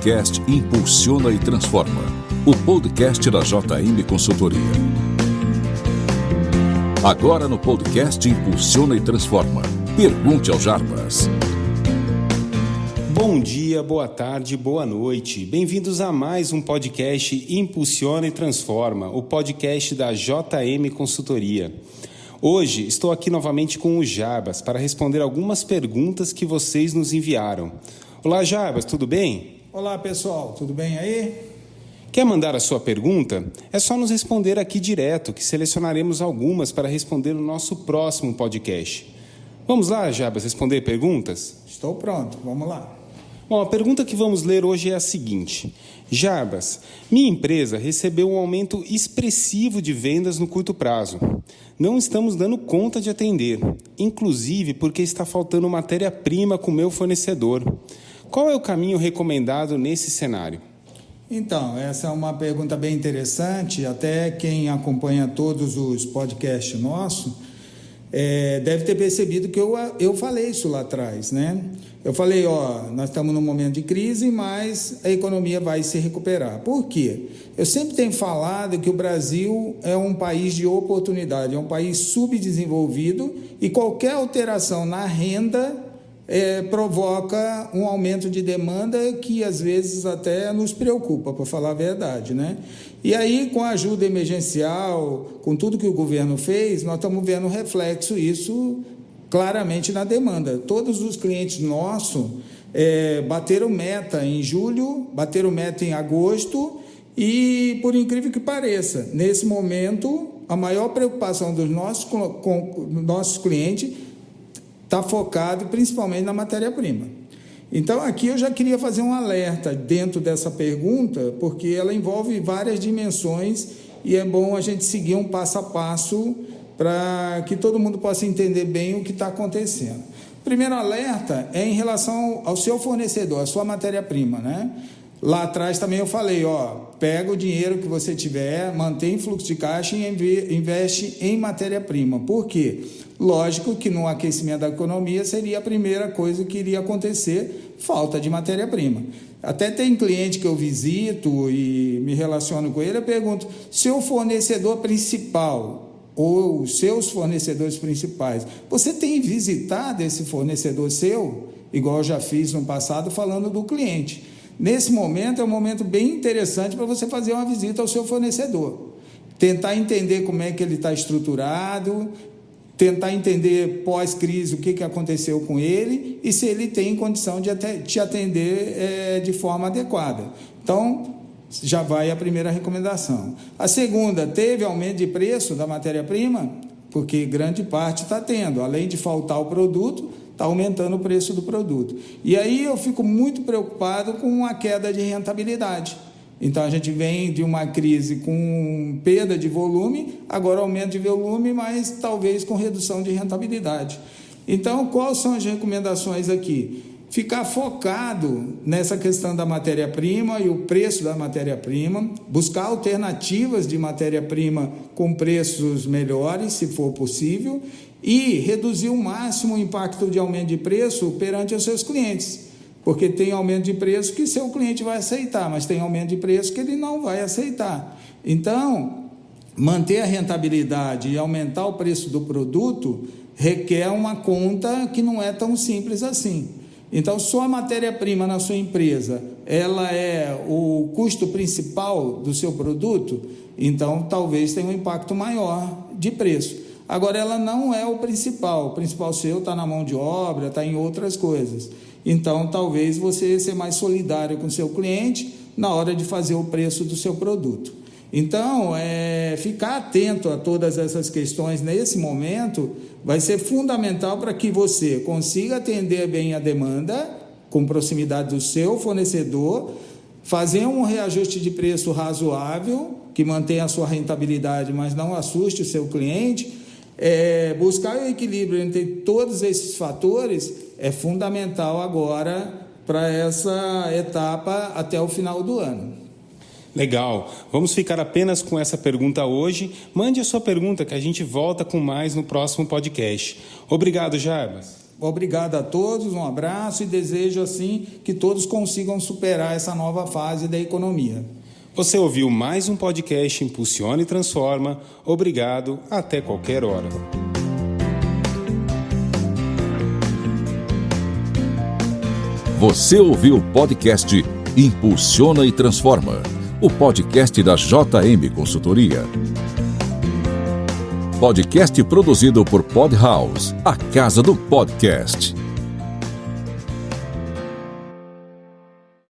podcast Impulsiona e Transforma, o podcast da JM Consultoria. Agora no podcast Impulsiona e Transforma, pergunte ao Jarbas. Bom dia, boa tarde, boa noite. Bem-vindos a mais um podcast Impulsiona e Transforma, o podcast da JM Consultoria. Hoje estou aqui novamente com o Jarbas para responder algumas perguntas que vocês nos enviaram. Olá, Jarbas, tudo bem? Olá, pessoal, tudo bem aí? Quer mandar a sua pergunta? É só nos responder aqui direto, que selecionaremos algumas para responder no nosso próximo podcast. Vamos lá, Jarbas, responder perguntas? Estou pronto, vamos lá. Bom, a pergunta que vamos ler hoje é a seguinte. Jarbas, minha empresa recebeu um aumento expressivo de vendas no curto prazo. Não estamos dando conta de atender, inclusive porque está faltando matéria-prima com o meu fornecedor. Qual é o caminho recomendado nesse cenário? Então, essa é uma pergunta bem interessante. Até quem acompanha todos os podcasts nossos deve ter percebido que eu falei isso lá atrás, né? Eu falei, nós estamos num momento de crise, mas a economia vai se recuperar. Por quê? Eu sempre tenho falado que o Brasil é um país de oportunidade, é um país subdesenvolvido e qualquer alteração na renda provoca um aumento de demanda que às vezes até nos preocupa, para falar a verdade, né? E aí, com a ajuda emergencial, com tudo que o governo fez, nós estamos vendo reflexo isso claramente na demanda. Todos os clientes nossos bateram meta em julho, bateram meta em agosto e, por incrível que pareça, nesse momento, a maior preocupação dos nossos clientes está focado principalmente na matéria-prima. Então, aqui eu já queria fazer um alerta dentro dessa pergunta, porque ela envolve várias dimensões e é bom a gente seguir um passo a passo para que todo mundo possa entender bem o que está acontecendo. O primeiro alerta é em relação ao seu fornecedor, a sua matéria-prima, né? Lá atrás também eu falei, pega o dinheiro que você tiver, mantém fluxo de caixa e investe em matéria-prima. Por quê? Lógico que no aquecimento da economia seria a primeira coisa que iria acontecer, falta de matéria-prima. Até tem cliente que eu visito e me relaciono com ele, eu pergunto, seu fornecedor principal ou os seus fornecedores principais, você tem visitado esse fornecedor seu? Igual eu já fiz no passado falando do cliente. Nesse momento é um momento bem interessante para você fazer uma visita ao seu fornecedor. Tentar entender como é que ele está estruturado, tentar entender pós-crise o que aconteceu com ele e se ele tem condição de te atender de forma adequada. Então, já vai a primeira recomendação. A segunda, teve aumento de preço da matéria-prima? Porque grande parte está tendo. Além de faltar o produto, está aumentando o preço do produto. E aí eu fico muito preocupado com a queda de rentabilidade. Então, a gente vem de uma crise com perda de volume, agora aumento de volume, mas talvez com redução de rentabilidade. Então, quais são as recomendações aqui? Ficar focado nessa questão da matéria-prima e o preço da matéria-prima, buscar alternativas de matéria-prima com preços melhores, se for possível, e reduzir ao máximo o impacto de aumento de preço perante os seus clientes. Porque tem aumento de preço que seu cliente vai aceitar, mas tem aumento de preço que ele não vai aceitar. Então, manter a rentabilidade e aumentar o preço do produto requer uma conta que não é tão simples assim. Então, sua matéria-prima na sua empresa, ela é o custo principal do seu produto, então talvez tenha um impacto maior de preço. Agora, ela não é o principal seu está na mão de obra, está em outras coisas. Então, talvez você ser mais solidário com o seu cliente na hora de fazer o preço do seu produto. Então, ficar atento a todas essas questões nesse momento vai ser fundamental para que você consiga atender bem a demanda, com proximidade do seu fornecedor, fazer um reajuste de preço razoável, que mantenha a sua rentabilidade, mas não assuste o seu cliente. Buscar o equilíbrio entre todos esses fatores é fundamental agora para essa etapa até o final do ano. Legal. Vamos ficar apenas com essa pergunta hoje. Mande a sua pergunta que a gente volta com mais no próximo podcast. Obrigado, Jarbas. Obrigado a todos, um abraço e desejo assim que todos consigam superar essa nova fase da economia. Você ouviu mais um podcast Impulsiona e Transforma. Obrigado, até qualquer hora. Você ouviu o podcast Impulsiona e Transforma, o podcast da JM Consultoria. Podcast produzido por Pod House, a casa do podcast.